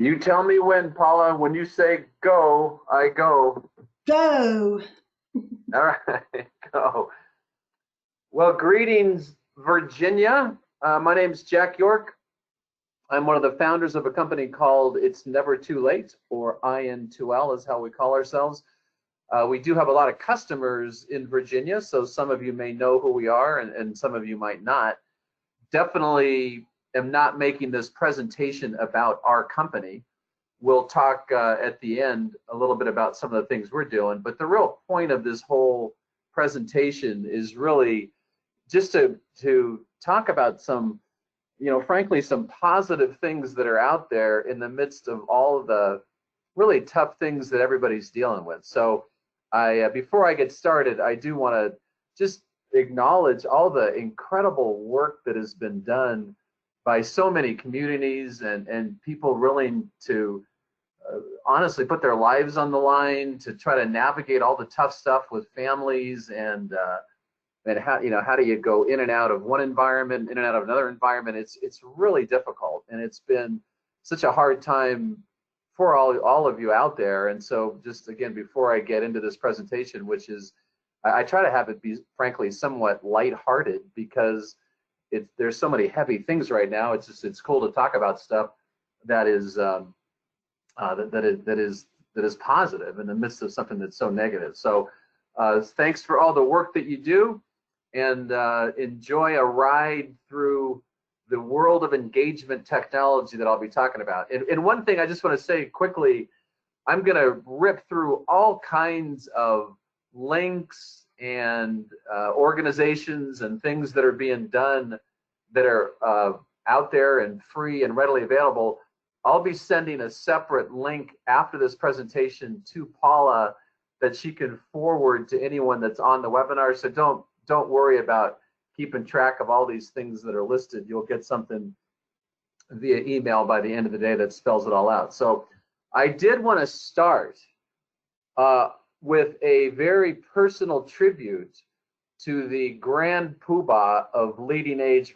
You tell me when, Paula. When you say go, I go. Go. All right, go. Well, greetings, Virginia. My name's Jack York. I'm one of the founders of a company called It's Never Too Late, or IN2L is how we call ourselves. We do have a lot of customers in Virginia, so some of you may know who we are, and some of you might not. Definitely am not making this presentation about our company. We'll talk at the end a little bit about some of the things we're doing, but the real point of this whole presentation is really just to talk about some, frankly, some positive things that are out there in the midst of all of the really tough things that everybody's dealing with. So before I get started, I do want to just acknowledge all the incredible work that has been done by so many communities and people willing to honestly put their lives on the line to try to navigate all the tough stuff with families and how do you go in and out of one environment, in and out of another environment. It's really difficult, and it's been such a hard time for all of you out there. And so just again, before I get into this presentation, which is I try to have it be frankly somewhat lighthearted because there's so many heavy things right now. It's cool to talk about stuff that is that is positive in the midst of something that's so negative. So thanks for all the work that you do, and enjoy a ride through the world of engagement technology that I'll be talking about. And one thing I just want to say quickly, I'm going to rip through all kinds of links and organizations and things that are being done that are out there and free and readily available. I'll be sending a separate link after this presentation to Paula that she can forward to anyone that's on the webinar. So don't worry about keeping track of all these things that are listed. You'll get something via email by the end of the day that spells it all out. So I did want to start with a very personal tribute to the grand poobah of leading age,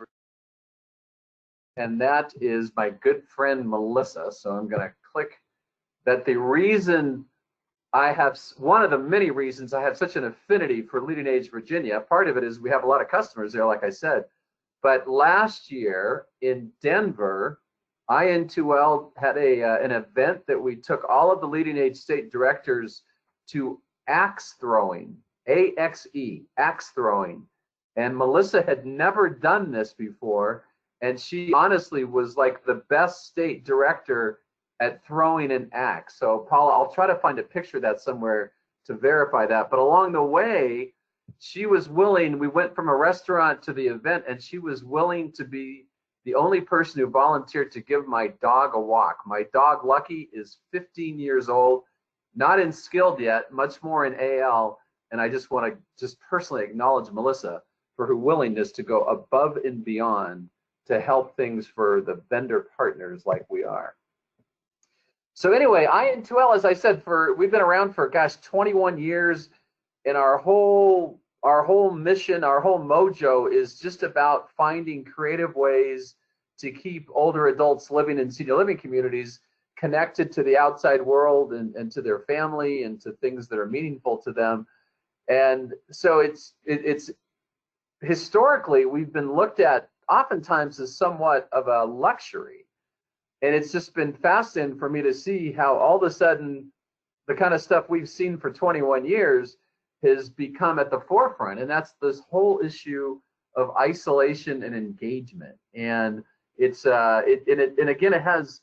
and that is my good friend Melissa. So I'm going to click that. The reason one of the many reasons I have such an affinity for Leading Age Virginia, part of it is we have a lot of customers there, like I said. But last year in Denver, IN2L had an event that we took all of the leading age state directors to axe throwing, AXE, axe throwing. And Melissa had never done this before, and she honestly was like the best state director at throwing an axe. So Paula, I'll try to find a picture of that somewhere to verify that. But along the way, she was willing, we went from a restaurant to the event, and she was willing to be the only person who volunteered to give my dog a walk. My dog, Lucky, is 15 years old, not in skilled yet, much more in AL. And I just want to just personally acknowledge Melissa for her willingness to go above and beyond to help things for the vendor partners like we are. So anyway, IN2L, as I said, we've been around for, gosh, 21 years, and our whole mission, our whole mojo is just about finding creative ways to keep older adults living in senior living communities connected to the outside world and to their family and to things that are meaningful to them. And so it's historically, we've been looked at oftentimes as somewhat of a luxury. And it's just been fascinating for me to see how all of a sudden the kind of stuff we've seen for 21 years has become at the forefront. And that's this whole issue of isolation and engagement. And again, it has,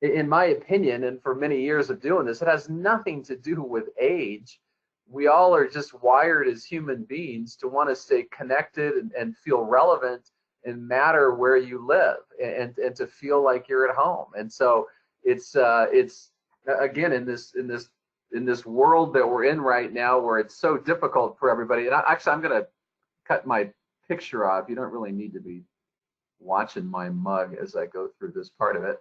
in my opinion, and for many years of doing this, it has nothing to do with age. We all are just wired as human beings to want to stay connected and feel relevant and matter where you live, and to feel like you're at home. And so it's again in this world that we're in right now, where it's so difficult for everybody. And actually, I'm going to cut my picture off. You don't really need to be watching my mug as I go through this part of it.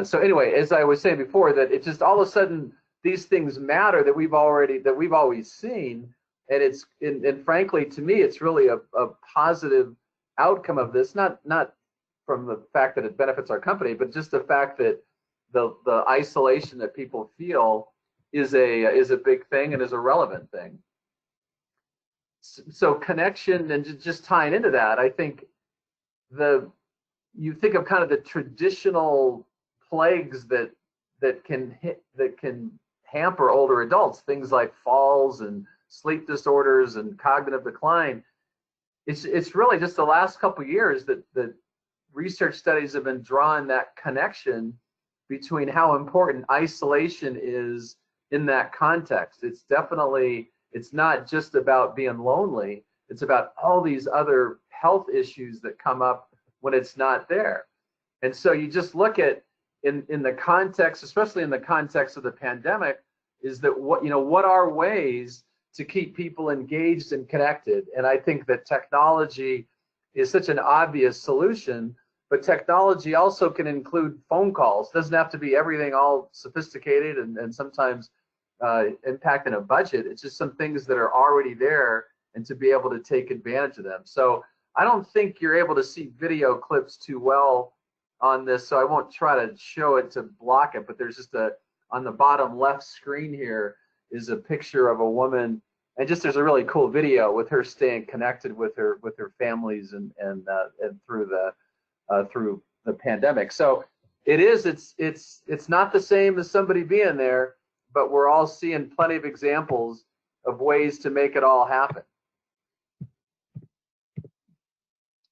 So anyway, as I was saying before, that it just all of a sudden these things matter that we've always seen. And frankly, to me, it's really a positive outcome of this, not from the fact that it benefits our company, but just the fact that the isolation that people feel is a big thing and is a relevant thing. So connection, and just tying into that, I think you think of kind of the traditional plagues that can hamper older adults, things like falls and sleep disorders and cognitive decline. It's really just the last couple of years that research studies have been drawing that connection between how important isolation is in that context. It's definitely, it's not just about being lonely, it's about all these other health issues that come up when it's not there. And so you just look at, in the context, especially in the context of the pandemic, is that what are ways to keep people engaged and connected? And I think that technology is such an obvious solution, but technology also can include phone calls. It doesn't have to be everything all sophisticated and sometimes impacting a budget. It's just some things that are already there, and to be able to take advantage of them. So I don't think you're able to see video clips too well on this, so I won't try to show it to block it, but there's just on the bottom left screen here is a picture of a woman, and there's a really cool video with her staying connected with her families and through the pandemic. So it's not the same as somebody being there, but we're all seeing plenty of examples of ways to make it all happen.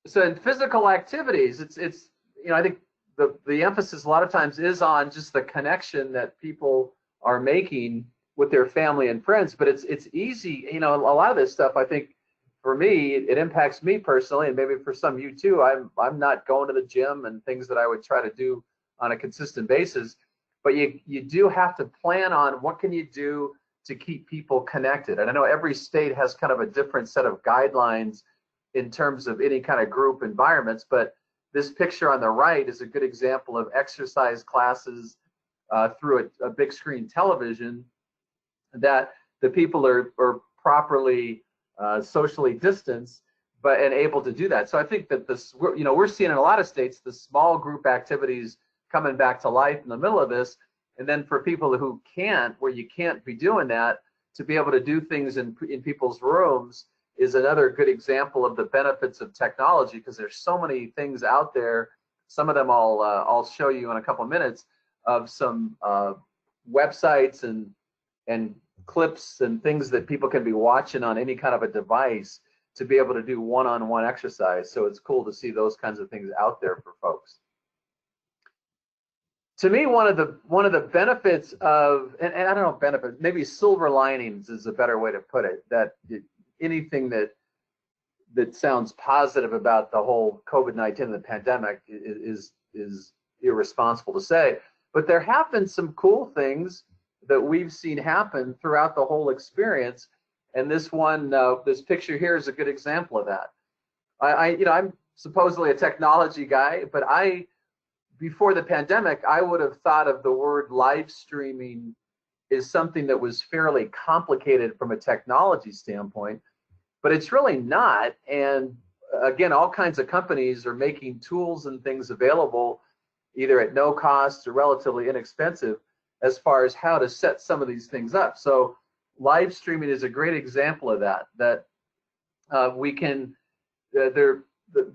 So in physical activities, it's I think the emphasis a lot of times is on just the connection that people are making with their family and friends, but it's easy, a lot of this stuff, I think for me, it impacts me personally, and maybe for some of you too. I'm not going to the gym and things that I would try to do on a consistent basis, but you do have to plan on what can you do to keep people connected. And I know every state has kind of a different set of guidelines in terms of any kind of group environments, but this picture on the right is a good example of exercise classes through a big screen television that the people are properly socially distanced, and able to do that. So I think that we're seeing in a lot of states the small group activities coming back to life in the middle of this, and then for people who can't, where you can't be doing that, to be able to do things in people's rooms is another good example of the benefits of technology, because there's so many things out there. Some of them I'll show you in a couple minutes, of some websites and clips and things that people can be watching on any kind of a device to be able to do one-on-one exercise. So it's cool to see those kinds of things out there for folks. To me, one of the benefits of, and I don't know, benefit, maybe silver linings is a better way to put it, that anything that sounds positive about the whole COVID-19 and the pandemic is irresponsible to say, but there have been some cool things that we've seen happen throughout the whole experience, and this picture here is a good example of that. I'm supposedly a technology guy, but before the pandemic, I would have thought of the word live streaming is something that was fairly complicated from a technology standpoint, but it's really not. And again, all kinds of companies are making tools and things available either at no cost or relatively inexpensive as far as how to set some of these things up. So live streaming is a great example of that we can, the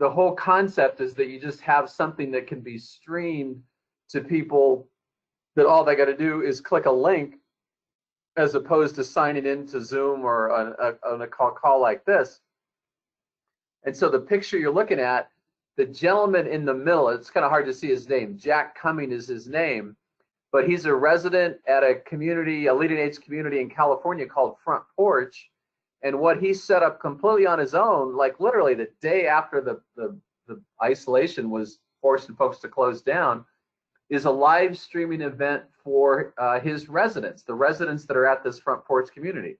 whole concept is that you just have something that can be streamed to people, that all they got to do is click a link, as opposed to signing into Zoom or on a call like this. And so the picture you're looking at, the gentleman in the middle, it's kind of hard to see his name, Jack Cumming is his name, but he's a resident at a leading age community in California called Front Porch. And what he set up completely on his own, like literally the day after the isolation was forcing folks to close down, is a live streaming event for his residents, the residents that are at this Front Porch community.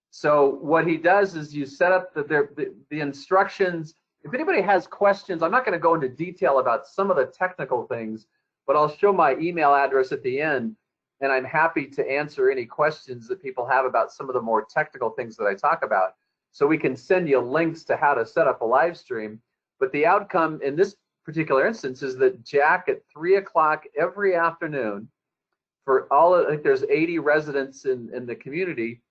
So what he does is you set up the instructions. If anybody has questions, I'm not going to go into detail about some of the technical things, but I'll show my email address at the end, and I'm happy to answer any questions that people have about some of the more technical things that I talk about. So we can send you links to how to set up a live stream. But the outcome in this particular instance is that Jack at 3 o'clock every afternoon, for all, I think there's 80 residents in the community,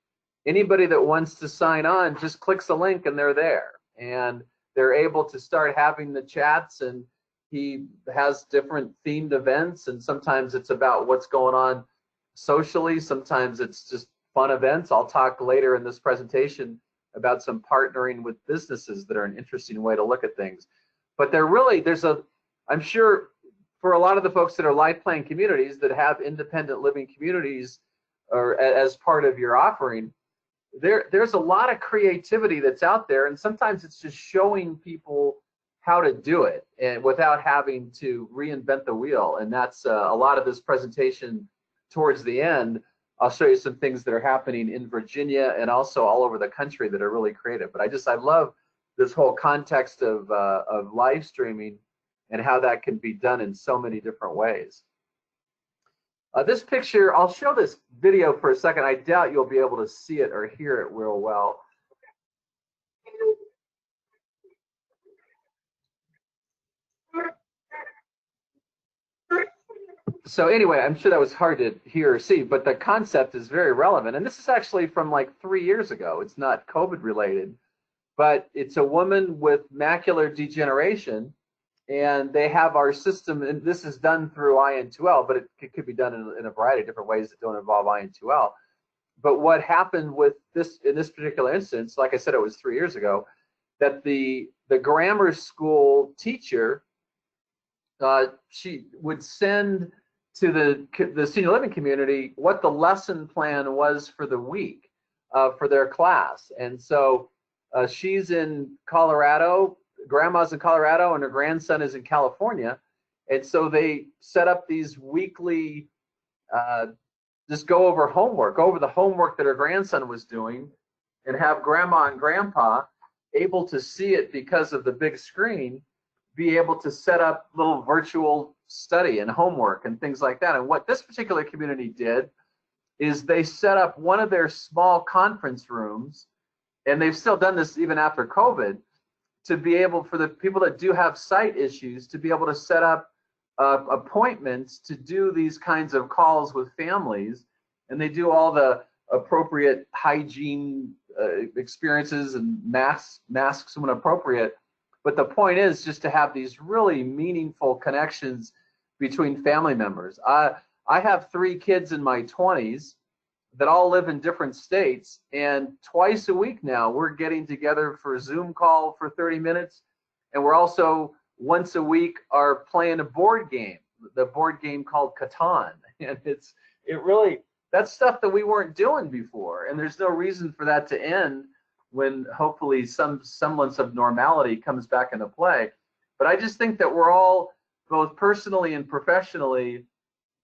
anybody that wants to sign on just clicks a link and they're there. And they're able to start having the chats, and he has different themed events, and sometimes it's about what's going on socially, sometimes it's just fun events. I'll talk later in this presentation about some partnering with businesses that are an interesting way to look at things. But I'm sure for a lot of the folks that are life plan communities that have independent living communities or as part of your offering, there's a lot of creativity that's out there, and sometimes it's just showing people how to do it and without having to reinvent the wheel. And that's a lot of this presentation towards the end. I'll show you some things that are happening in Virginia and also all over the country that are really creative. But I love this whole context of live streaming and how that can be done in so many different ways. This picture, I'll show this video for a second. I doubt you'll be able to see it or hear it real well. So anyway, I'm sure that was hard to hear or see, but the concept is very relevant. And this is actually from like 3 years ago. It's not COVID related, but it's a woman with macular degeneration, and they have our system, and this is done through IN2L, but it could be done in a variety of different ways that don't involve IN2L. But what happened with this, in this particular instance, like I said, it was 3 years ago, that the grammar school teacher, she would send to the senior living community what the lesson plan was for the week for their class. And so she's in Colorado, grandma's in Colorado, and her grandson is in California. And so they set up these weekly, just go over the homework that her grandson was doing, and have grandma and grandpa able to see it because of the big screen, be able to set up little virtual study and homework and things like that. And what this particular community did is they set up one of their small conference rooms, and they've still done this even after COVID, to be able, for the people that do have sight issues, to be able to set up appointments to do these kinds of calls with families. And they do all the appropriate hygiene experiences and masks when appropriate. But the point is just to have these really meaningful connections between family members. I have 3 kids in my 20s that all live in different states, and twice a week now we're getting together for a Zoom call for 30 minutes, and we're also once a week are playing a board game, the board game called Catan. And that's stuff that we weren't doing before, and there's no reason for that to end when hopefully some semblance of normality comes back into play. But I just think that we're all, both personally and professionally,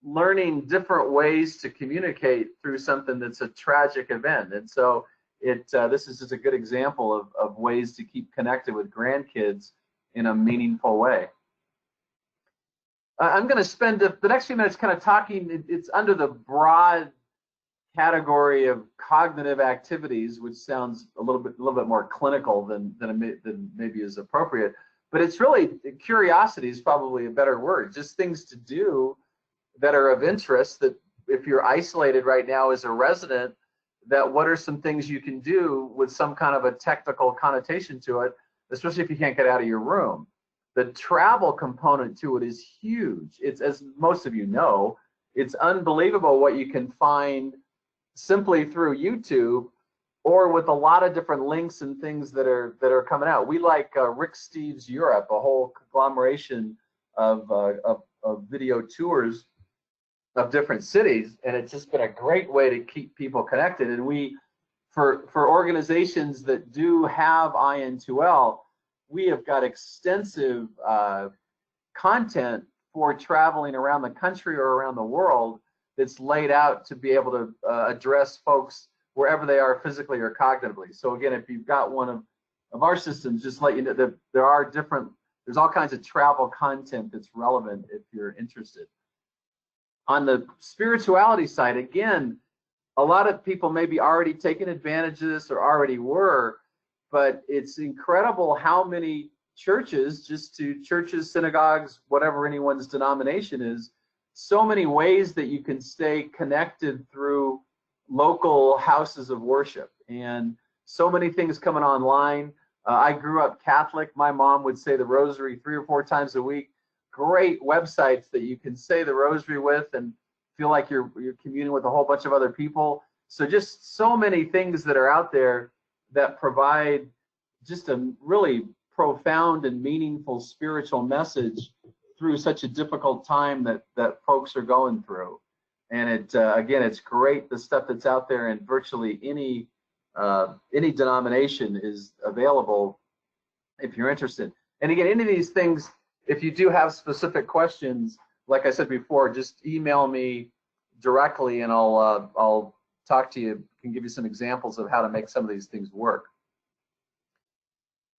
learning different ways to communicate through something that's a tragic event. And so this is just a good example of ways to keep connected with grandkids in a meaningful way. I'm going to spend the next few minutes kind of talking, it's under the broad category of cognitive activities, which sounds a little bit more clinical than maybe is appropriate. But it's really, curiosity is probably a better word, just things to do that are of interest, that if you're isolated right now as a resident, that what are some things you can do with some kind of a technical connotation to it, especially if you can't get out of your room. The travel component to it is huge. It's, as most of you know, it's unbelievable what you can find simply through YouTube, or with a lot of different links and things that are coming out. We like Rick Steves Europe, a whole conglomeration of video tours of different cities, and it's just been a great way to keep people connected. And we, for organizations that do have IN2L, we have got extensive content for traveling around the country or around the world that's laid out to be able to address folks wherever they are physically or cognitively. So again, if you've got one of our systems, just let you know that there's all kinds of travel content that's relevant if you're interested. On the spirituality side, again, a lot of people may be already taking advantage of this or already were, but it's incredible how many churches, just to churches, synagogues, whatever anyone's denomination is, so many ways that you can stay connected through local houses of worship, and so many things coming online. I grew up Catholic. My mom would say the rosary 3 or 4 times a week. Great websites that you can say the rosary with and feel like you're communing with a whole bunch of other people. So just so many things that are out there that provide just a really profound and meaningful spiritual message through such a difficult time that folks are going through. And it again, it's great. The stuff that's out there in virtually any denomination is available if you're interested. And again, any of these things, if you do have specific questions, like I said before, just email me directly and I'll talk to you, can give you some examples of how to make some of these things work.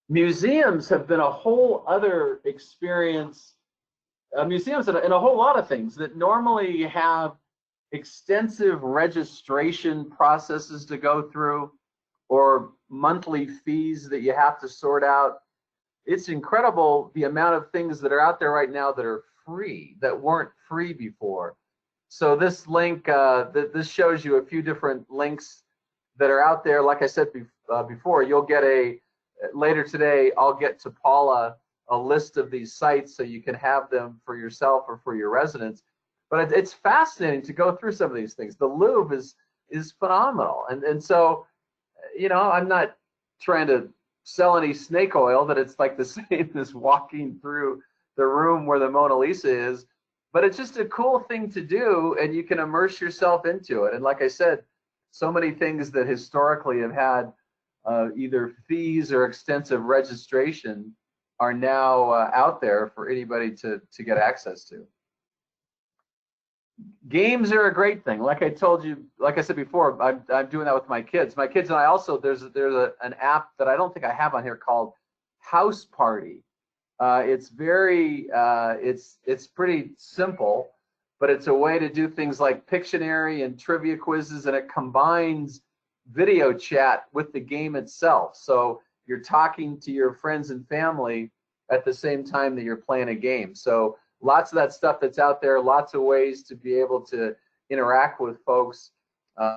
Museums have been a whole other experience. Museums in a whole lot of things that normally have extensive registration processes to go through or monthly fees that you have to sort out. It's incredible the amount of things that are out there right now that are free, that weren't free before. So this link, this shows you a few different links that are out there. Like I said before, you'll get later today, I'll get to Paula a list of these sites so you can have them for yourself or for your residents. But it's fascinating to go through some of these things. The Louvre is phenomenal. And so, you know, I'm not trying to sell any snake oil, that it's like the same as walking through the room where the Mona Lisa is, but it's just a cool thing to do, and you can immerse yourself into it. And like I said, so many things that historically have had either fees or extensive registration are now out there for anybody to get access to. Games are a great thing. Like I told you, like I said before, I'm doing that with my kids. My kids and I also, there's an app that I don't think I have on here called House Party. It's very, it's pretty simple, but it's a way to do things like Pictionary and trivia quizzes, and it combines video chat with the game itself. So you're talking to your friends and family at the same time that you're playing a game. So lots of that stuff that's out there, lots of ways to be able to interact with folks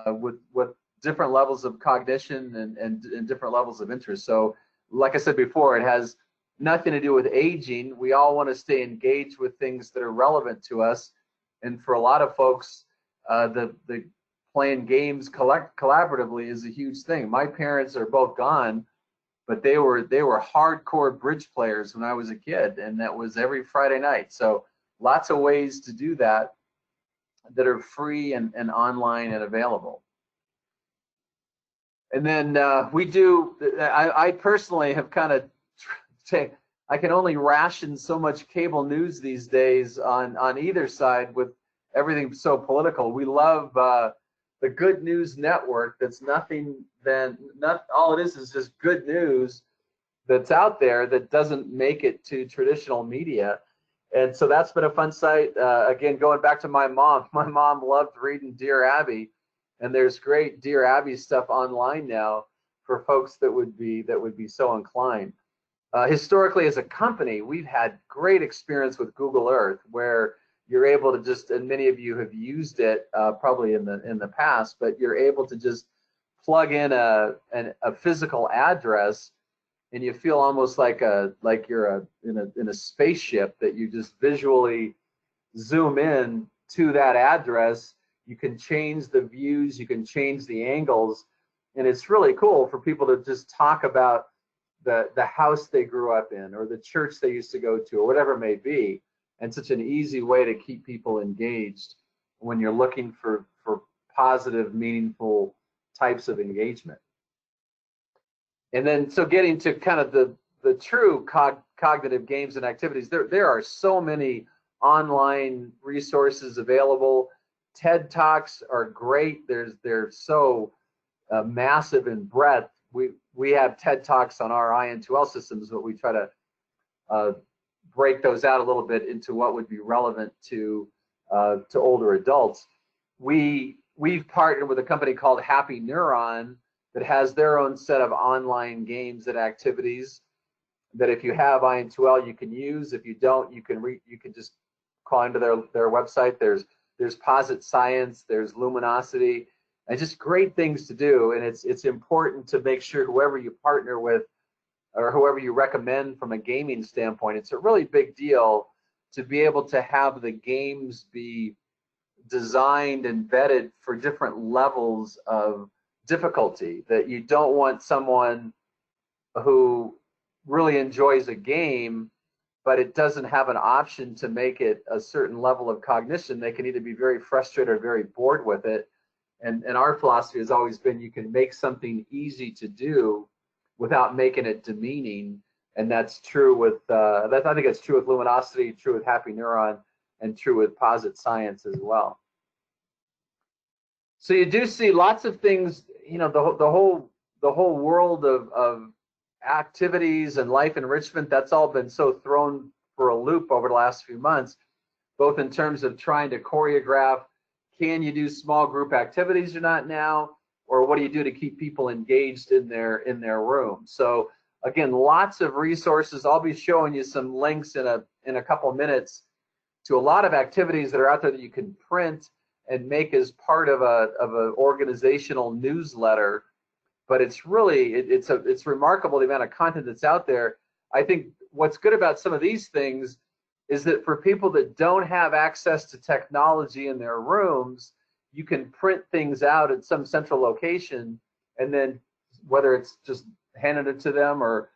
with different levels of cognition and different levels of interest. So like I said before, it has nothing to do with aging. We all want to stay engaged with things that are relevant to us. And for a lot of folks, the playing games collaboratively is a huge thing. My parents are both gone, but they were hardcore bridge players when I was a kid, and that was every Friday night. So lots of ways to do that are free and online and available. And then I personally have kind of, I can only ration so much cable news these days on either side with everything so political. We love the Good News Network. That's all it is just good news that's out there that doesn't make it to traditional media. And so that's been a fun site. Again, going back to my mom loved reading Dear Abby, and there's great Dear Abby stuff online now for folks that would be so inclined. Historically, as a company, we've had great experience with Google Earth, where you're able to just, and many of you have used it probably in the past, but you're able to just plug in a physical address, and you feel almost like you're in a spaceship, that you just visually zoom in to that address. You can change the views, you can change the angles, and it's really cool for people to just talk about the house they grew up in, or the church they used to go to, or whatever it may be. And such an easy way to keep people engaged when you're looking for positive, meaningful types of engagement. And then, so getting to kind of the true cognitive games and activities, there are so many online resources available. TED Talks are great. They're so massive in breadth. We have TED Talks on our IN2L systems, but we try to break those out a little bit into what would be relevant to older adults. We've partnered with a company called Happy Neuron that has their own set of online games and activities. that if you have IN2L, you can use. If you don't, you can just call into their website. There's Posit Science, there's Luminosity, and just great things to do. And it's important to make sure whoever you partner with or whoever you recommend from a gaming standpoint, it's a really big deal to be able to have the games be designed and vetted for different levels of difficulty, that you don't want someone who really enjoys a game but it doesn't have an option to make it a certain level of cognition. They can either be very frustrated or very bored with it. And our philosophy has always been you can make something easy to do without making it demeaning. And that's true with, I think it's true with Luminosity, true with Happy Neuron, and true with Posit Science as well. So you do see lots of things, you know, the whole world of activities and life enrichment, that's all been so thrown for a loop over the last few months, both in terms of trying to choreograph, can you do small group activities or not now, or what do you do to keep people engaged in their room? So again, lots of resources. I'll be showing you some links in a couple minutes to a lot of activities that are out there that you can print and make as part of an organizational newsletter. But it's really, it's remarkable the amount of content that's out there. I think what's good about some of these things is that for people that don't have access to technology in their rooms, you can print things out at some central location, and then whether it's just handing it to them or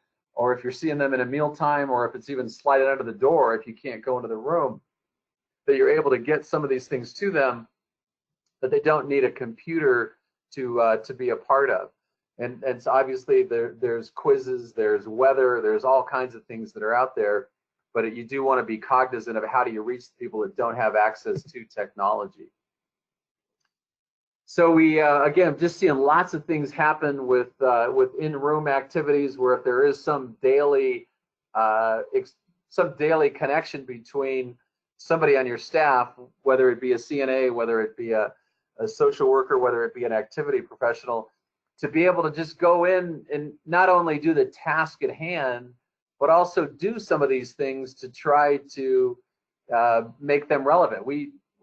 if you're seeing them in a mealtime, or if it's even sliding under the door if you can't go into the room, that you're able to get some of these things to them that they don't need a computer to be a part of. And so obviously there's quizzes, there's weather, there's all kinds of things that are out there, but you do want to be cognizant of how do you reach people that don't have access to technology. So we, again, just seeing lots of things happen with in-room activities where if there is some daily connection between somebody on your staff, whether it be a CNA, whether it be a social worker, whether it be an activity professional, to be able to just go in and not only do the task at hand, but also do some of these things to try to make them relevant.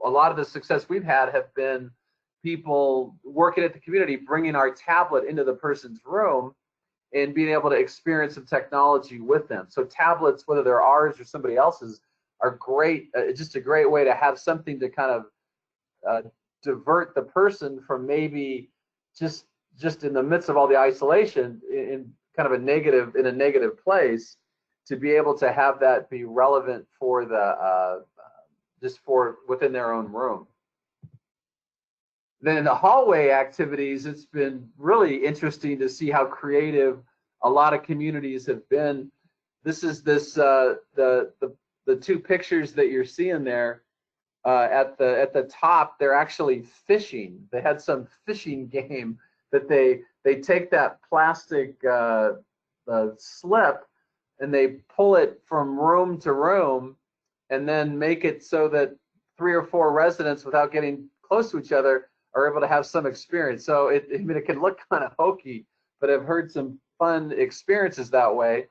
A lot of the success we've had have been people working at the community, bringing our tablet into the person's room and being able to experience some technology with them. So tablets, whether they're ours or somebody else's, are great, just a great way to have something to kind of divert the person from maybe just in the midst of all the isolation in kind of a negative place, to be able to have that be relevant for the just for within their own room. Then in the hallway activities, it's been really interesting to see how creative a lot of communities have been. This is the two pictures that you're seeing there. At the top, they're actually fishing. They had some fishing game that they take that plastic slip and they pull it from room to room and then make it so that 3 or 4 residents, without getting close to each other, are able to have some experience. So it can look kind of hokey, but I've heard some fun experiences that way.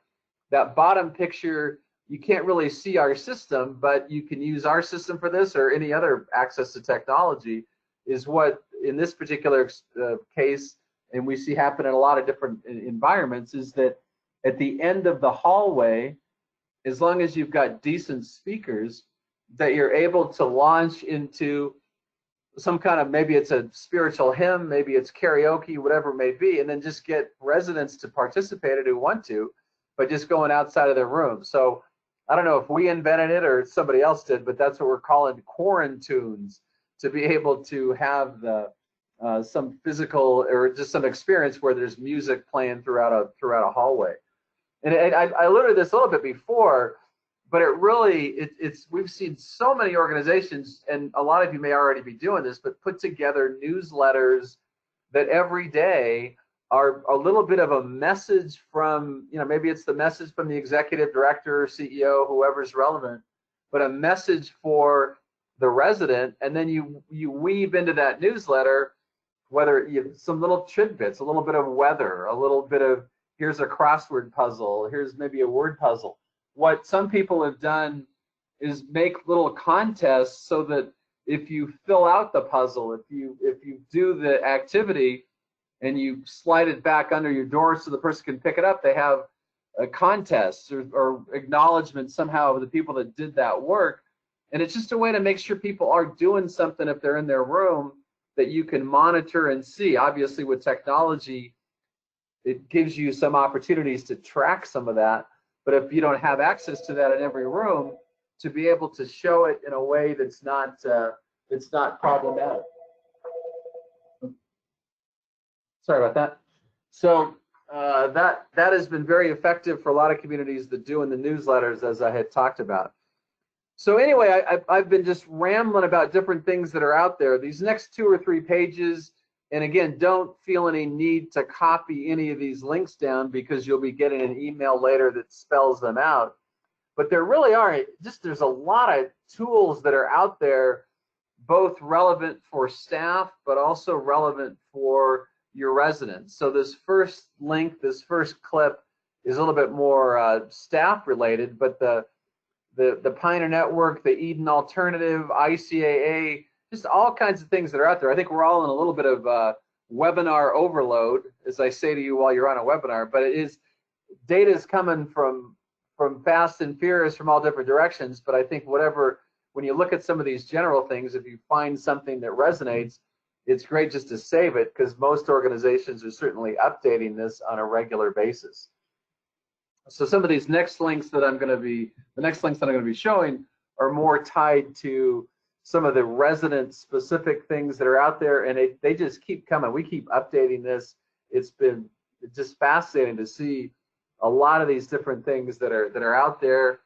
That bottom picture, you can't really see our system, but you can use our system for this or any other access to technology, is what in this particular case, and we see happen in a lot of different environments, is that at the end of the hallway, as long as you've got decent speakers, that you're able to launch into some kind of, maybe it's a spiritual hymn, maybe it's karaoke, whatever it may be, and then just get residents to participate who want to, by just going outside of their room. So I don't know if we invented it or somebody else did, but that's what we're calling quarantunes, to be able to have the some physical or just some experience where there's music playing throughout a hallway. And I alluded to this a little bit before, but it really, we've seen so many organizations, and a lot of you may already be doing this, but put together newsletters that every day are a little bit of a message from, maybe it's the message from the executive director, CEO, whoever's relevant, but a message for the resident, and then you weave into that newsletter, whether some little tidbits, a little bit of weather, a little bit of here's a crossword puzzle, here's maybe a word puzzle. What some people have done is make little contests so that if you fill out the puzzle, if you do the activity and you slide it back under your door so the person can pick it up, they have a contest or acknowledgement somehow of the people that did that work. And it's just a way to make sure people are doing something if they're in their room that you can monitor and see. Obviously, with technology, it gives you some opportunities to track some of that. But if you don't have access to that in every room, to be able to show it in a way that's not problematic. Sorry about that. So that has been very effective for a lot of communities that do in the newsletters, as I had talked about. So anyway, I've been just rambling about different things that are out there. These next 2 or 3 pages, and again, don't feel any need to copy any of these links down because you'll be getting an email later that spells them out. But there really are there's a lot of tools that are out there, both relevant for staff, but also relevant for your residents. So this first link, this first clip is a little bit more staff related, but the Pioneer Network, the Eden Alternative, ICAA, just all kinds of things that are out there. I think we're all in a little bit of webinar overload, as I say to you while you're on a webinar, but data is coming from fast and furious from all different directions. But I think when you look at some of these general things, if you find something that resonates, it's great just to save it, because most organizations are certainly updating this on a regular basis. So some of these next links that I'm going to be showing are more tied to some of the resident specific things that are out there, and they just keep coming. We keep updating this. It's been just fascinating to see a lot of these different things that are out there.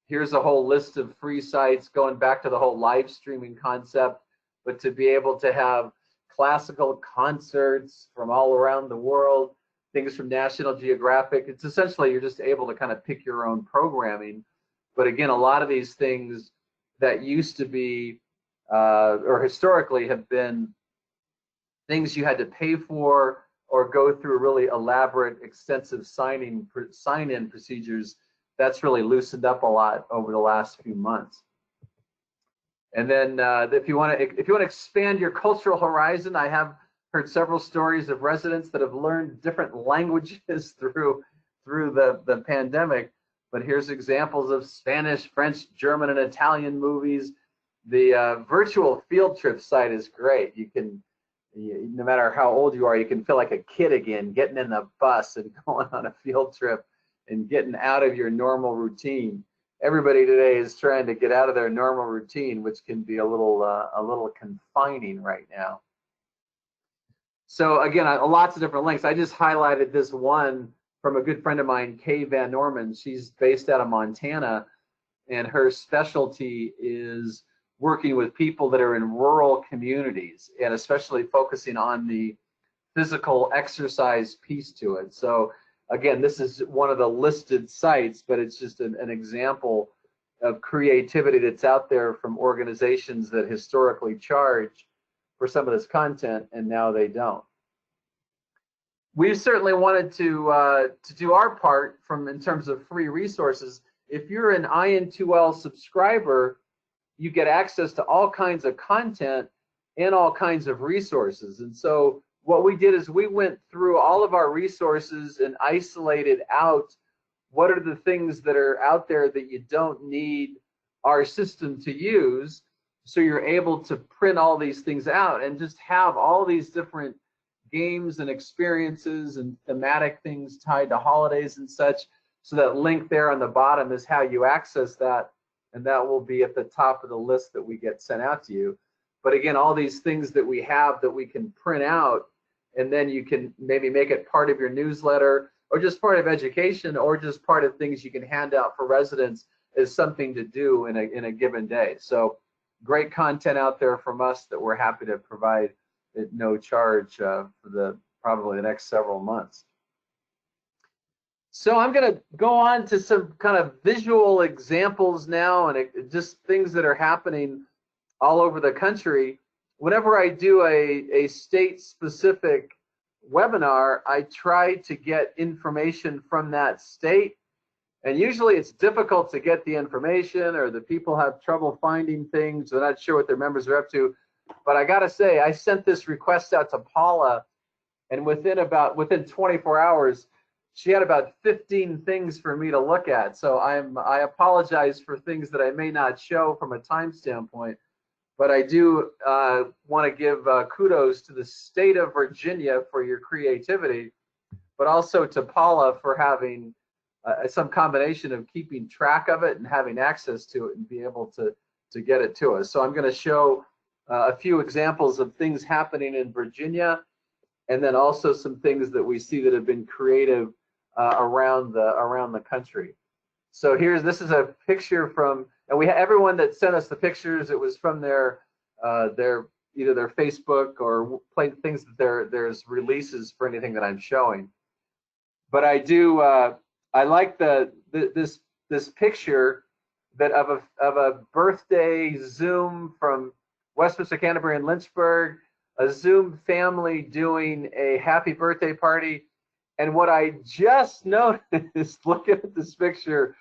Here's a whole list of free sites going back to the whole live streaming concept, but to be able to have classical concerts from all around the world, things from National Geographic. It's essentially you're just able to kind of pick your own programming. But again, a lot of these things that used to be or historically have been things you had to pay for or go through really elaborate, extensive sign-in procedures, that's really loosened up a lot over the last few months. And then if you want to expand your cultural horizon, I have heard several stories of residents that have learned different languages through the pandemic. But here's examples of Spanish, French, German, and Italian movies. The virtual field trip site is great. No matter how old you are, you can feel like a kid again, getting in the bus and going on a field trip and getting out of your normal routine. Everybody today is trying to get out of their normal routine, which can be a little confining right now. So again, lots of different links. I just highlighted this one from a good friend of mine, Kay Van Norman. She's based out of Montana, and her specialty is working with people that are in rural communities, and especially focusing on the physical exercise piece to it. So again, this is one of the listed sites, but it's just an example of creativity that's out there from organizations that historically charge for some of this content, and now they don't. We certainly wanted to do our part in terms of free resources. If you're an IN2L subscriber, you get access to all kinds of content and all kinds of resources. And so what we did is we went through all of our resources and isolated out what are the things that are out there that you don't need our system to use. So you're able to print all these things out and just have all these different games and experiences and thematic things tied to holidays and such. So that link there on the bottom is how you access that, and that will be at the top of the list that we get sent out to you. But again, all these things that we have that we can print out, and then you can maybe make it part of your newsletter, or just part of education, or just part of things you can hand out for residents as something to do in a given day. So great content out there from us that we're happy to provide at no charge for probably the next several months. So I'm going to go on to some kind of visual examples now, and just things that are happening all over the country. Whenever I do a state-specific webinar, I try to get information from that state. And usually it's difficult to get the information, or the people have trouble finding things. They're not sure what their members are up to. But I got to say, I sent this request out to Paula, and within 24 hours, she had about 15 things for me to look at. So I apologize for things that I may not show from a time standpoint, but I do want to give kudos to the state of Virginia for your creativity, but also to Paula for having some combination of keeping track of it and having access to it and be able to get it to us. So I'm going to show a few examples of things happening in Virginia, and then also some things that we see that have been creative around the country. So this is a picture from, and we have everyone that sent us the pictures. It was from their either their Facebook or things that there's releases for anything that I'm showing. But I do I like this picture that of a birthday Zoom from Westminster, Canterbury, and Lynchburg, a Zoom family doing a happy birthday party. And what I just noticed, looking at this picture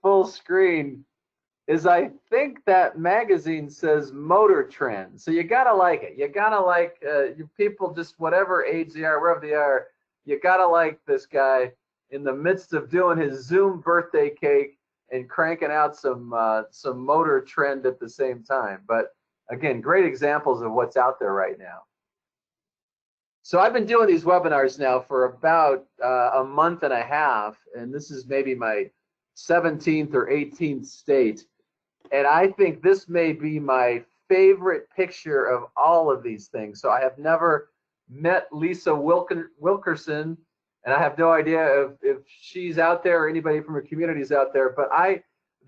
full screen, is I think that magazine says Motor Trend. So you gotta like it. You gotta like people, just whatever age they are, wherever they are, you gotta like this guy in the midst of doing his Zoom birthday cake and cranking out some Motor Trend at the same time. But again, great examples of what's out there right now. So I've been doing these webinars now for about a month and a half, and this is maybe my 17th or 18th state. And I think this may be my favorite picture of all of these things. So I have never met Lisa Wilkerson, and I have no idea if she's out there or anybody from her community is out there, but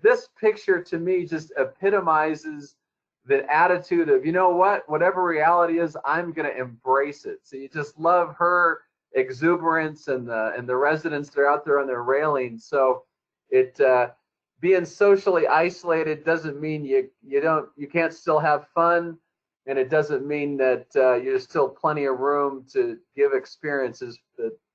this picture to me just epitomizes the attitude of, you know what, whatever reality is, I'm going to embrace it. So you just love her exuberance and the residents that are out there on their railings. So being socially isolated doesn't mean you can't still have fun, and it doesn't mean that there's still plenty of room to give experiences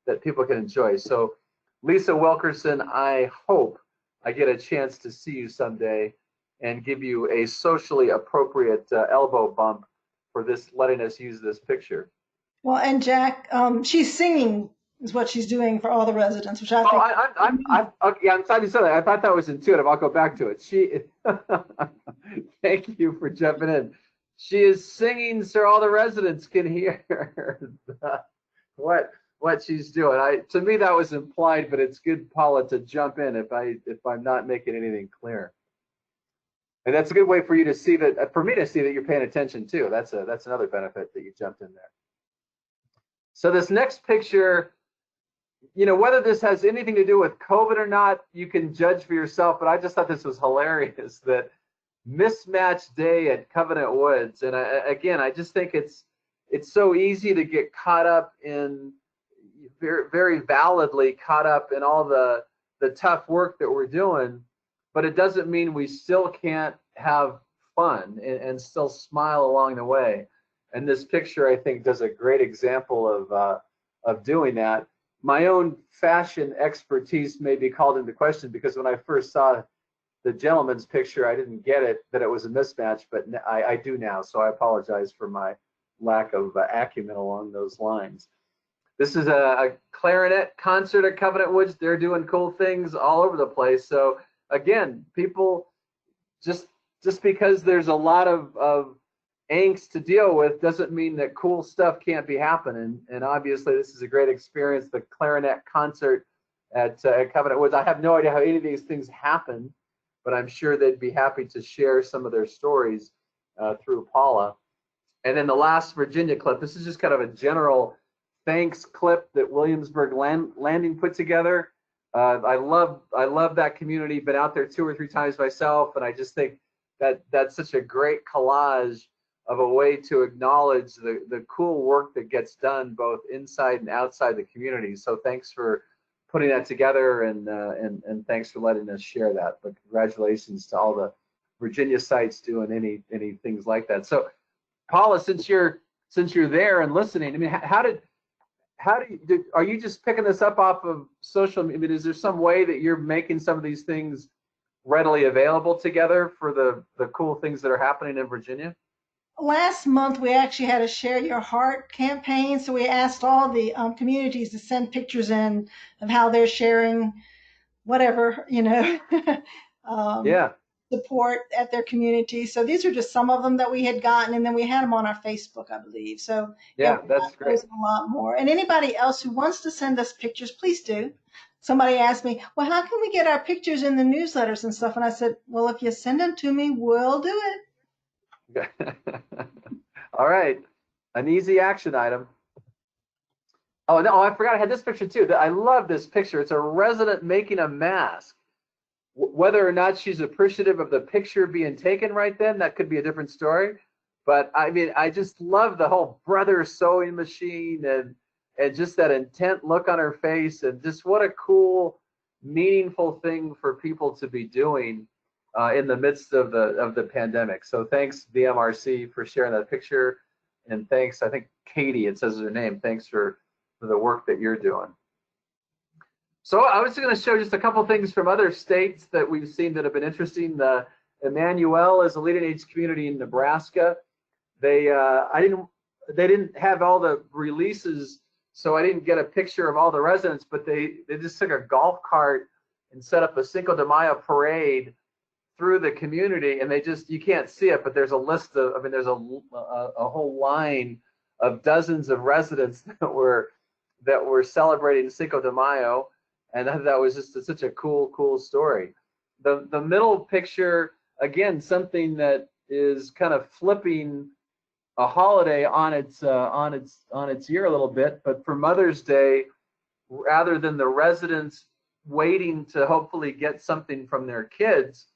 that people can enjoy. So Lisa Wilkerson, I hope I get a chance to see you someday and give you a socially appropriate elbow bump for letting us use this picture. Well, and Jack, she's singing is what she's doing for all the residents, which I think. Okay, I'm sorry to say that. I thought that was intuitive. I'll go back to it. Thank you for jumping in. She is singing so all the residents can hear what she's doing. To me that was implied, but it's good, Paula, to jump in if I'm not making anything clear. And that's a good way for you to see that, for me to see that you're paying attention too. That's another benefit that you jumped in there. So this next picture, whether this has anything to do with COVID or not, you can judge for yourself, but I just thought this was hilarious, that Mismatch Day at Covenant Woods. And I just think it's so easy to get caught up in, very, very validly caught up in all the tough work that we're doing, but it doesn't mean we still can't have fun and still smile along the way. And this picture, I think, does a great example of doing that. My own fashion expertise may be called into question, because when I first saw the gentleman's picture, I didn't get it, that it was a mismatch, but I do now, so I apologize for my lack of acumen along those lines. This is a clarinet concert at Covenant Woods. They're doing cool things all over the place. So again, people, just because there's a lot of angst to deal with doesn't mean that cool stuff can't be happening. And obviously this is a great experience, the clarinet concert at Covenant Woods. I have no idea how any of these things happen, but I'm sure they'd be happy to share some of their stories through Paula. And then the last Virginia clip, this is just kind of a general thanks clip that Williamsburg Landing put together. I love that community, been out there 2 or 3 times myself, and I just think that that's such a great collage of a way to acknowledge the cool work that gets done both inside and outside the community. So thanks for putting that together, and thanks for letting us share that. But congratulations to all the Virginia sites doing any things like that. So Paula, since you're there and listening, I mean, how how do you are you just picking this up off of social media? I mean, is there some way that you're making some of these things readily available together for the cool things that are happening in Virginia? Last month, we actually had a Share Your Heart campaign. So we asked all the communities to send pictures in of how they're sharing whatever, Yeah, support at their community. So these are just some of them that we had gotten, and then we had them on our Facebook, I believe. So yeah, yeah, we got that's great. those a lot more. And anybody else who wants to send us pictures, please do. Somebody asked me, well, how can we get our pictures in the newsletters and stuff? And I said, well, if you send them to me, we'll do it. All right, an easy action item. Oh no, I forgot I had this picture too. I love this picture. It's a resident making a mask. Whether or not she's appreciative of the picture being taken right then, that could be a different story. But I mean, I just love the whole brother sewing machine and just that intent look on her face, and just what a cool, meaningful thing for people to be doing in the midst of the pandemic. So thanks VMRC for sharing that picture, and thanks, I think Katie, it says her name. Thanks for the work that you're doing. So I was going to show just a couple things from other states that we've seen that have been interesting. Immanuel is a leading age community in Nebraska. They didn't have all the releases, so I didn't get a picture of all the residents, but they just took a golf cart and set up a Cinco de Mayo parade through the community, and you can't see it, but there's a list of, I mean, there's a whole line of dozens of residents that were celebrating Cinco de Mayo. And that was just such a cool story. The middle picture, again, something that is kind of flipping a holiday on its ear a little bit. But for Mother's Day, rather than the residents waiting to hopefully get something from their kids,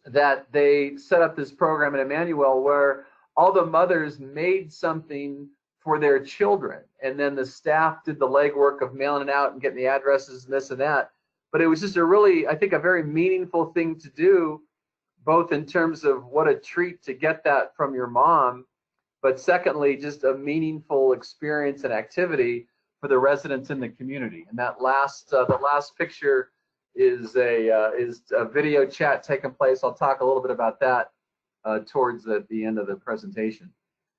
that they set up this program in Immanuel where all the mothers made something for their children, and then the staff did the legwork of mailing it out and getting the addresses and this and that. But it was just a really, I think, a very meaningful thing to do, both in terms of what a treat to get that from your mom, but secondly, just a meaningful experience and activity for the residents in the community. And that the last picture is a video chat taking place. I'll talk a little bit about that towards the end of the presentation.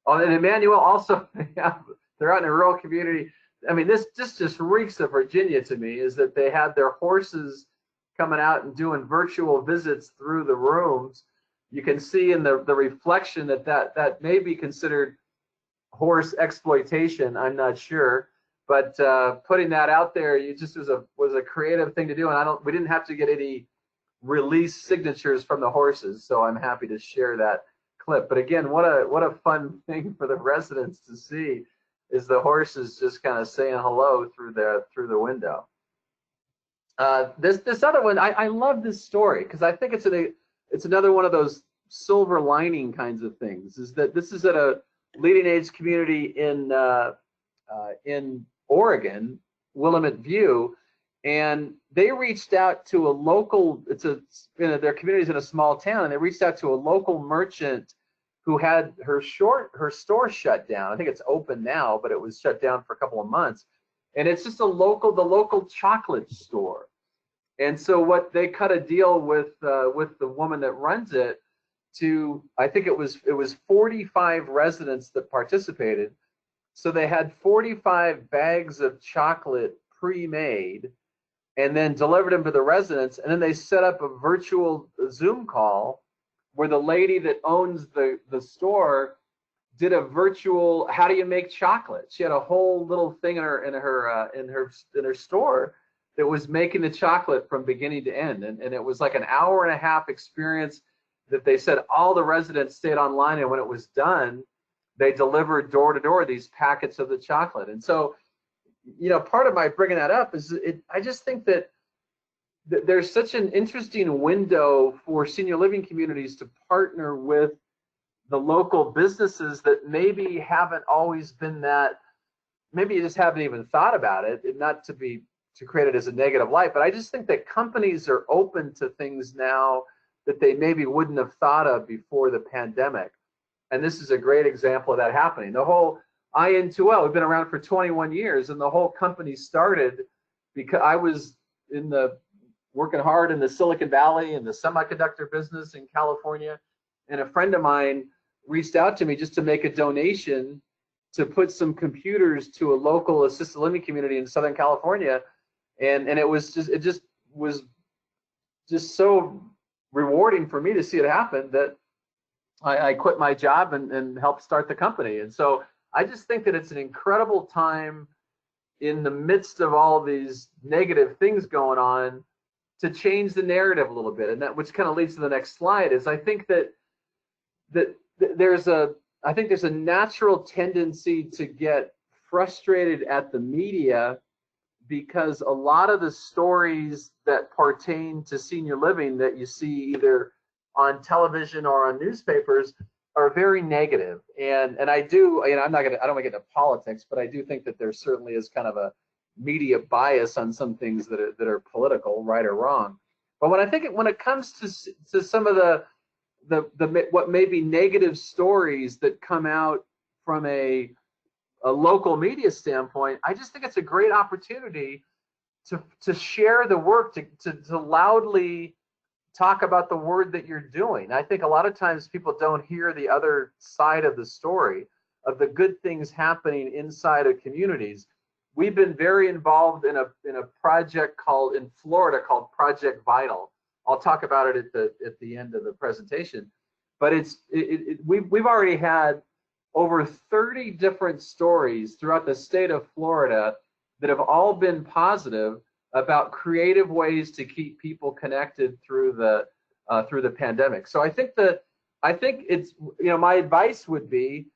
Oh, and Immanuel also, they're out in a rural community. I mean, this just reeks of Virginia to me, is that they had their horses coming out and doing virtual visits through the rooms. You can see in the reflection that may be considered horse exploitation. I'm not sure, but putting that out there, it just was a creative thing to do, and we didn't have to get any release signatures from the horses, so I'm happy to share that clip. But again, what a fun thing for the residents to see, is the horses just kind of saying hello through the window. This other one, I love this story because I think it's another one of those silver lining kinds of things. Is that this is at a leading age community in Oregon, Willamette View, and they reached out to a local, their community's in a small town, and they reached out to a local merchant who had her store shut down. I think it's open now, but it was shut down for a couple of months. And it's just the local chocolate store. And so what they cut a deal with the woman that runs it to, I think it was 45 residents that participated. So they had 45 bags of chocolate pre-made, and then delivered them to the residents. And then they set up a virtual Zoom call where the lady that owns the store did a virtual, how do you make chocolate? She had a whole little thing in her store that was making the chocolate from beginning to end. And it was like an hour and a half experience that they said all the residents stayed online, and when it was done, they delivered door to door these packets of the chocolate. And so, part of my bringing that up is I just think that there's such an interesting window for senior living communities to partner with the local businesses that maybe haven't always been that, maybe you just haven't even thought about it, not to create it as a negative light, but I just think that companies are open to things now that they maybe wouldn't have thought of before the pandemic. And this is a great example of that happening. IN2L, we've been around for 21 years, and the whole company started because I was working hard in the Silicon Valley in the semiconductor business in California, and a friend of mine reached out to me just to make a donation to put some computers to a local assisted living community in Southern California, and it was just so rewarding for me to see it happen that I quit my job and helped start the company. And so I just think that it's an incredible time in the midst of all these negative things going on to change the narrative a little bit. And that, which kind of leads to the next slide, is I think that there's a natural tendency to get frustrated at the media, because a lot of the stories that pertain to senior living that you see either on television or on newspapers are very negative. And I do, I don't want to get into politics, but I do think that there certainly is kind of a media bias on some things that are political, right or wrong. But when it comes to some of the what may be negative stories that come out from a local media standpoint, I just think it's a great opportunity to share the work, to loudly talk about the work that you're doing. I think a lot of times people don't hear the other side of the story of the good things happening inside of communities. We've been very involved in a project in Florida called Project Vital. I'll talk about it at the end of the presentation. But we've already had over 30 different stories throughout the state of Florida that have all been positive about creative ways to keep people connected through the pandemic. So I think it's, my advice would be,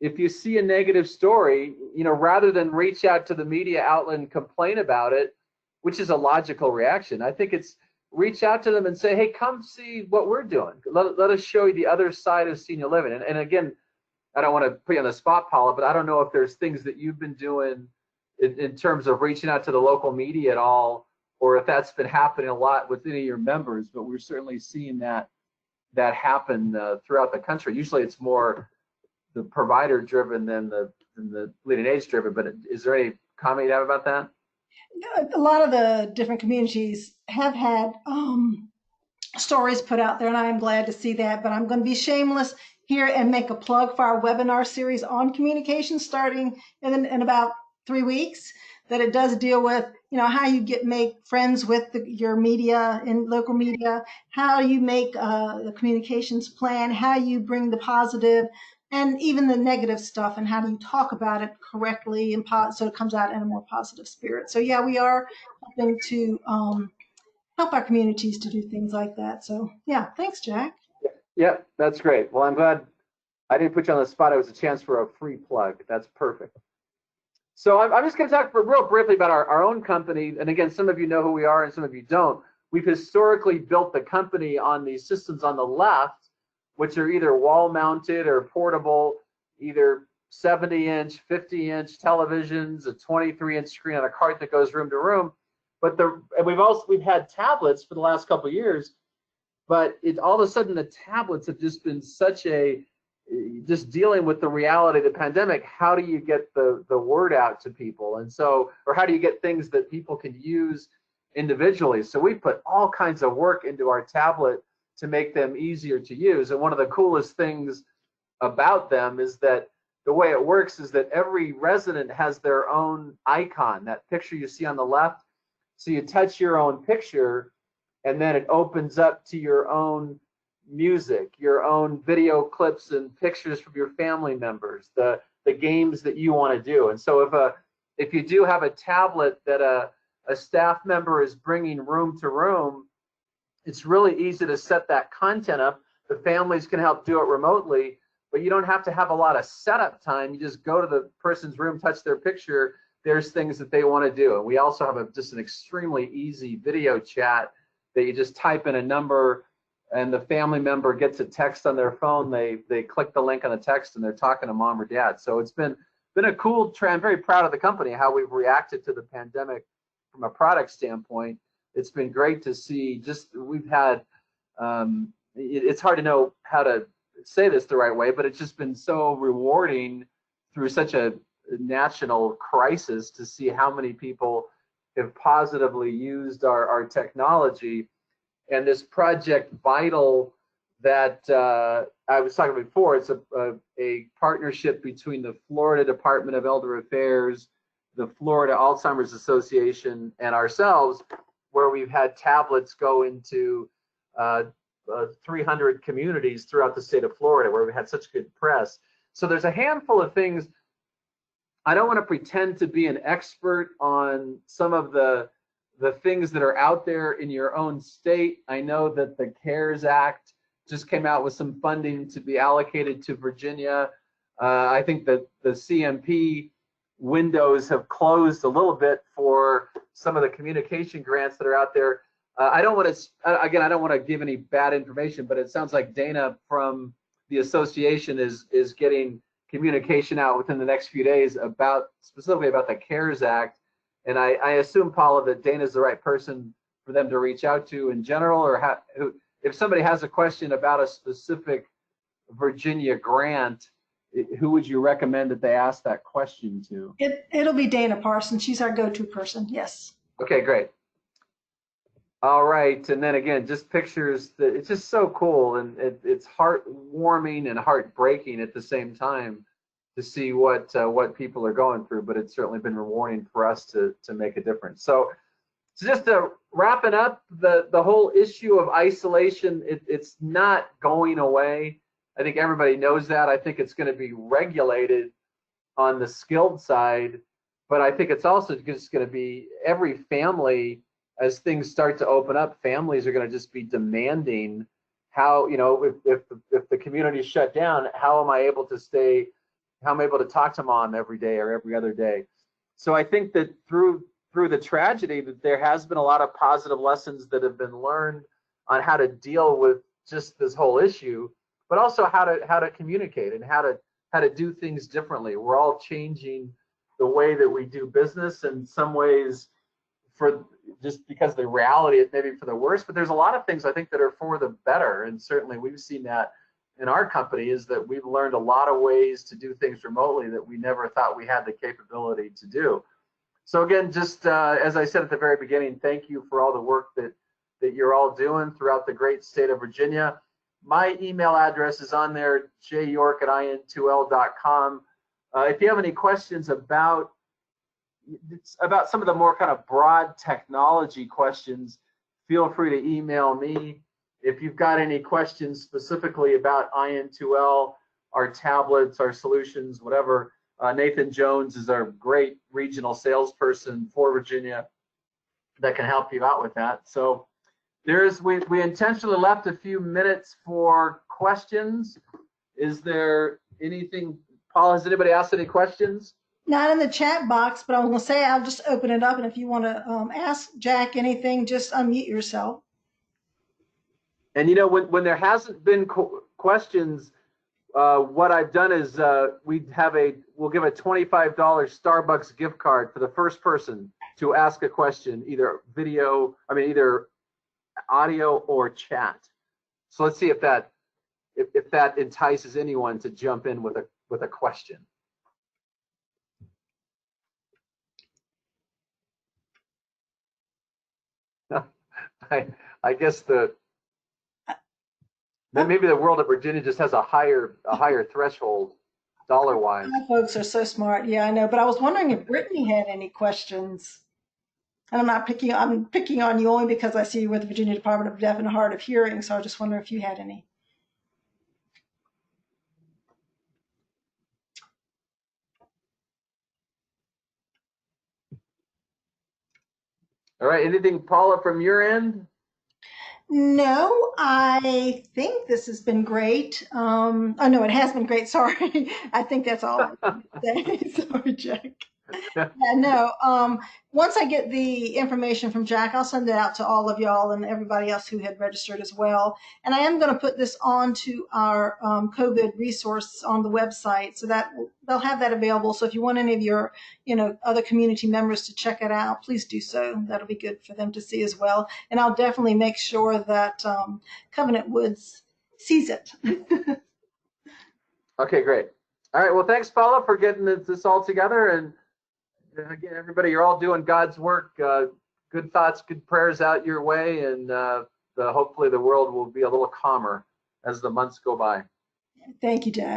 if you see a negative story, rather than reach out to the media outlet and complain about it, which is a logical reaction, I think it's reach out to them and say, hey, come see what we're doing. Let us show you the other side of senior living. And again, I don't want to put you on the spot, Paula, but I don't know if there's things that you've been doing in terms of reaching out to the local media at all, or if that's been happening a lot with any of your members, but we're certainly seeing that happen throughout the country. Usually it's more the provider driven than the leading age driven, but is there any comment you have about that? A lot of the different communities have had stories put out there, and I am glad to see that, but I'm going to be shameless here and make a plug for our webinar series on communication starting in about 3 weeks, that it does deal with, how you make friends with your media and local media, how you make a communications plan, how you bring the positive and even the negative stuff, and how do you talk about it correctly and so it comes out in a more positive spirit. So yeah, we are hoping to help our communities to do things like that. So yeah, thanks, Jack. Yeah, that's great. Well, I'm glad I didn't put you on the spot. It was a chance for a free plug. That's perfect. So I'm just going to talk real briefly about our own company. And again, some of you know who we are and some of you don't. We've historically built the company on these systems on the left, which are either wall mounted or portable, either 70-inch, 50-inch televisions, a 23-inch screen on a cart that goes room to room. But we've had tablets for the last couple of years, but all of a sudden the tablets have just been just dealing with the reality of the pandemic. How do you get the word out to people? And so, or how do you get things that people can use individually? So we put all kinds of work into our tablet to make them easier to use. And one of the coolest things about them is that the way it works is that every resident has their own icon, that picture you see on the left. So you touch your own picture, and then it opens up to your own music, your own video clips and pictures from your family members, the games that you want to do. And so if you do have a tablet that a staff member is bringing room to room, it's really easy to set that content up. The families can help do it remotely, but you don't have to have a lot of setup time. You just go to the person's room, touch their picture. There's things that they want to do. And we also have just an extremely easy video chat that you just type in a number, and the family member gets a text on their phone. They click the link on the text, and they're talking to mom or dad. So it's been a cool trend. I'm very proud of the company, how we've reacted to the pandemic from a product standpoint. It's been great to see. We've had, it's hard to know how to say this the right way, but it's just been so rewarding through such a national crisis to see how many people have positively used our technology. And this Project Vital that I was talking about before, it's a partnership between the Florida Department of Elder Affairs, the Florida Alzheimer's Association, and ourselves, where we've had tablets go into 300 communities throughout the state of Florida, where we had such good press. So there's a handful of things. I don't want to pretend to be an expert on some of the things that are out there in your own state. I know that the CARES Act just came out with some funding to be allocated to Virginia. I think that the CMP windows have closed a little bit for some of the communication grants that are out there. I don't want to, again, I don't want to give any bad information, but it sounds like Dana from the association is getting communication out within the next few days about, specifically about the CARES Act. And I assume, Paula, that Dana's the right person for them to reach out to in general, or if somebody has a question about a specific Virginia grant, who would you recommend that they ask that question to? It'll be Dana Parsons. She's our go-to person. Yes. Okay, great. All right, and then again, just pictures that it's just so cool, and it's heartwarming and heartbreaking at the same time to see what people are going through. But it's certainly been rewarding for us to make a difference. So just to wrap it up, the whole issue of isolation, it's not going away. I think everybody knows that. I think it's going to be regulated on the skilled side, but I think it's also just going to be every family, as things start to open up, families are going to just be demanding how, you know, if the community is shut down, how am I able to talk to mom every day or every other day? So I think that through the tragedy, that there has been a lot of positive lessons that have been learned on how to deal with just this whole issue, but also how to communicate and how to do things differently. We're all changing the way that we do business in some ways, for just because the reality is maybe for the worse, but there's a lot of things I think that are for the better. And certainly we've seen that in our company, is that we've learned a lot of ways to do things remotely that we never thought we had the capability to do. So again, just as I said at the very beginning, thank you for all the work that you're all doing throughout the great state of Virginia. My email address is on there, jyork@in2l.com. If you have any questions about some of the more kind of broad technology questions, feel free to email me. If you've got any questions specifically about IN2L, our tablets, our solutions, whatever, Nathan Jones is our great regional salesperson for Virginia that can help you out with that. So we intentionally left a few minutes for questions. Is there anything, Paul, has anybody asked any questions? Not in the chat box, but I was going to say I'll just open it up, and if you want to ask Jack anything, just unmute yourself. And you know, when there hasn't been questions, what I've done is we'll give a $25 Starbucks gift card for the first person to ask a question, either audio or chat. So let's see if that entices anyone to jump in with a question. I guess maybe the world of Virginia just has a higher threshold dollar-wise. Folks are so smart. Yeah, I know. But I was wondering if Brittany had any questions. And I'm picking on you only because I see you with the Virginia Department of Deaf and Hard of Hearing. So I just wonder if you had any. All right. Anything, Paula, from your end? No, I think this has been great. Oh, no, it has been great. Sorry. I think that's all I can say. Sorry, Jack. Yeah, no. Once I get the information from Jack, I'll send it out to all of y'all and everybody else who had registered as well. And I am going to put this onto our COVID resource on the website, so that they'll have that available. So if you want any of your, other community members to check it out, please do so. That'll be good for them to see as well. And I'll definitely make sure that Covenant Woods sees it. Okay, great. All right. Well, thanks, Paula, for getting this all together. And again, everybody, you're all doing God's work. Good thoughts, good prayers out your way, and hopefully the world will be a little calmer as the months go by. Thank you, Jack.